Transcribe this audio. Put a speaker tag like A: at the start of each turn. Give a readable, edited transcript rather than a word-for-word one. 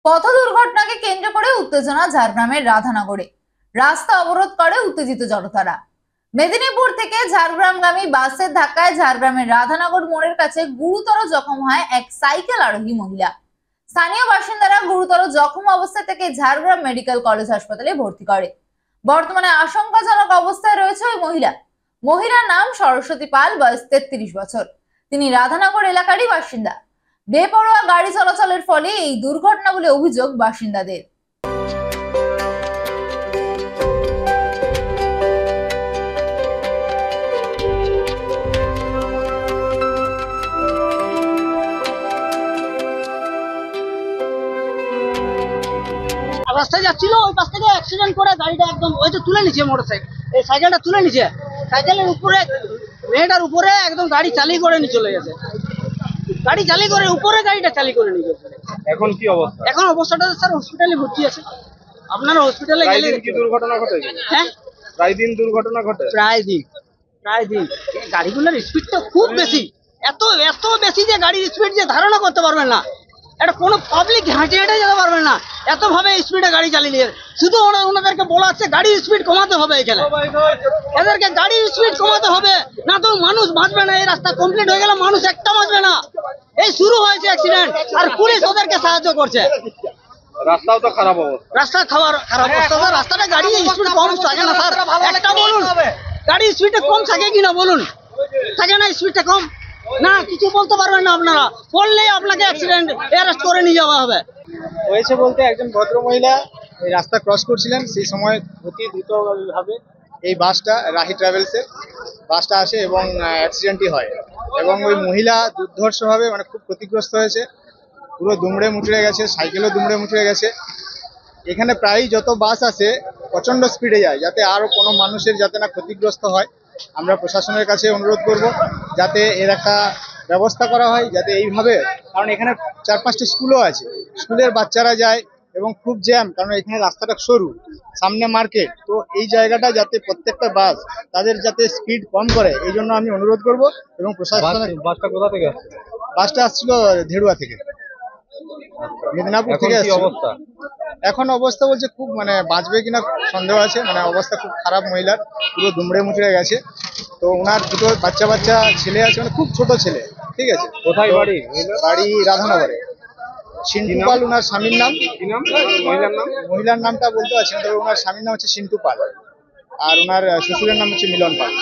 A: পথ দুর্ঘটনাকে কেন্দ্র করে উত্তেজনা ঝাড়গ্রামের রাধানগরে। রাস্তা অবরোধ করে উত্তেজিত জনতারা। মেদিনীপুর থেকে ঝাড়গ্রামগামী বাসের ধাক্কায় ঝাড়গ্রামের রাধানগর মোড়ের কাছে গুরুতর জখম হয় এক সাইকেল আরোহী মহিলা। স্থানীয় বাসিন্দারা গুরুতর জখম অবস্থায় থেকে ঝাড়গ্রাম মেডিকেল কলেজ হাসপাতালে ভর্তি করে। বর্তমানে আশঙ্কাজনক অবস্থায় রয়েছে ওই মহিলার নাম সরস্বতী পাল, বয়স 33 বছর। তিনি রাধানগর এলাকারই বাসিন্দা। বেপরোয়া গাড়ি চলাচলের ফলে এই দুর্ঘটনা বলে অভিযোগ বাসিন্দাদের।
B: রাস্তায় যাচ্ছিল, ওই পাশ থেকে অ্যাক্সিডেন্ট করে গাড়িটা একদম ওই যে তুলে নিচ্ছে, মোটরসাইকেল এই সাইকেলটা তুলে নিচ্ছে, সাইকেলের উপরে মেয়েটার উপরে একদম গাড়ি চালিয়ে করে নিয়ে চলে গেছে। গাড়ি চালিয়ে করে উপরে গাড়িটা চালিয়ে করে নিয়ে গেছে।
C: এখন কি অবস্থা?
B: এখন অবস্থাটা স্যার হসপিটালে ভর্তি আছে। আপনারা হসপিটালে গেলে
C: কি দুর্ঘটনা ঘটে?
B: হ্যাঁ,
C: প্রায় দিন দুর্ঘটনা ঘটে।
B: প্রায় দিন গাড়িগুলোর স্পিডটা খুব বেশি, এত বেশি যে গাড়ির স্পিড যে ধারণা করতে পারবেন না। এটা কোনো পাবলিক হেঁটে যেতে পারবেন না, এত ভাবে স্পিডে গাড়ি চালিয়ে নিয়ে। শুধু ওনাদেরকে বলা হচ্ছে গাড়ির স্পিড কমাতে হবে, এখানে এদেরকে গাড়ির স্পিড কমাতে হবে, না তো মানুষ বাঁচবে না। এই রাস্তা কমপ্লিট হয়ে গেলে মানুষ একটা বাঁচবে না। এই শুরু হয়েছে অ্যাক্সিডেন্ট, আর পুলিশ ওদেরকে সাহায্য করছে।
C: রাস্তাও তো খারাপ অবস্থা,
B: রাস্তা খারাপ অবস্থা। রাস্তাটা গাড়ি স্পিড কম থাকে না স্যার, একটা বলুন গাড়ির স্পিডটা কম থাকে কিনা বলুন, থাকে না স্পিডটা কম? না, কিছু বলতে পারবেন না আপনারা, বললেই আপনাকে অ্যাক্সিডেন্ট অ্যারেস্ট করে নিয়ে যাওয়া হবে।
D: হয়েছে বলতে একজন ভদ্র মহিলা এই রাস্তা ক্রস করছিলেন, সেই সময় অতি দ্রুতভাবে এই বাসটা, রাহি ট্রাভেলসের বাসটা আসে এবং অ্যাক্সিডেন্টই হয়। এবং ওই মহিলা দুর্ধর্ষভাবে মানে খুব ক্ষতিগ্রস্ত হয়েছে, পুরো দুমড়ে মুচড়ে গেছে, সাইকেলও দুমড়ে মুচড়ে গেছে। এখানে প্রায়ই যত বাস আসে প্রচণ্ড স্পিডে যায়, যাতে আরও কোনো মানুষের যাতে না ক্ষতিগ্রস্ত হয়। আমরা প্রশাসনের কাছে অনুরোধ করব যাতে এর একটা ব্যবস্থা করা হয়, যাতে এইভাবে, কারণ এখানে 4-5টি স্কুলও আছে, স্কুলের বাচ্চারা যায় এবং খুব জ্যাম, কারণ এখানে রাস্তাটা সরু, সামনে মার্কেট। তো এই জায়গাটা যাতে প্রত্যেকটা বাস তাদের যাতে স্পিড কম করে, এই জন্য আমি অনুরোধ করব। এবং প্রশাসনের
C: বাসটা কোথা থেকে আসছে?
D: বাসটা আসছিল ধেড়ুয়া থেকে, মেদিনীপুর থেকে আসছে।
C: অবস্থা
D: এখন অবস্থা বলছে খুব মানে বাঁচবে কিনা সন্দেহ আছে, মানে অবস্থা খুব খারাপ, মহিলার পুরো দুমড়ে মুচড়ে গেছে। তো ওনার দুটো বাচ্চা ছেলে আছে, মানে খুব ছোট ছেলে, ঠিক আছে।
C: কোথায় বাড়ি?
D: বাড়ি রাধানগরে। সিন্টু পাল ওনার স্বামীর নাম।
C: কি নাম মহিলার নাম?
D: মহিলার নামটা বলতে পারছি না, তবে ওনার স্বামীর নাম হচ্ছে সিন্টু পাল, আর ওনার শ্বশুরের নাম হচ্ছে মিলন পাল।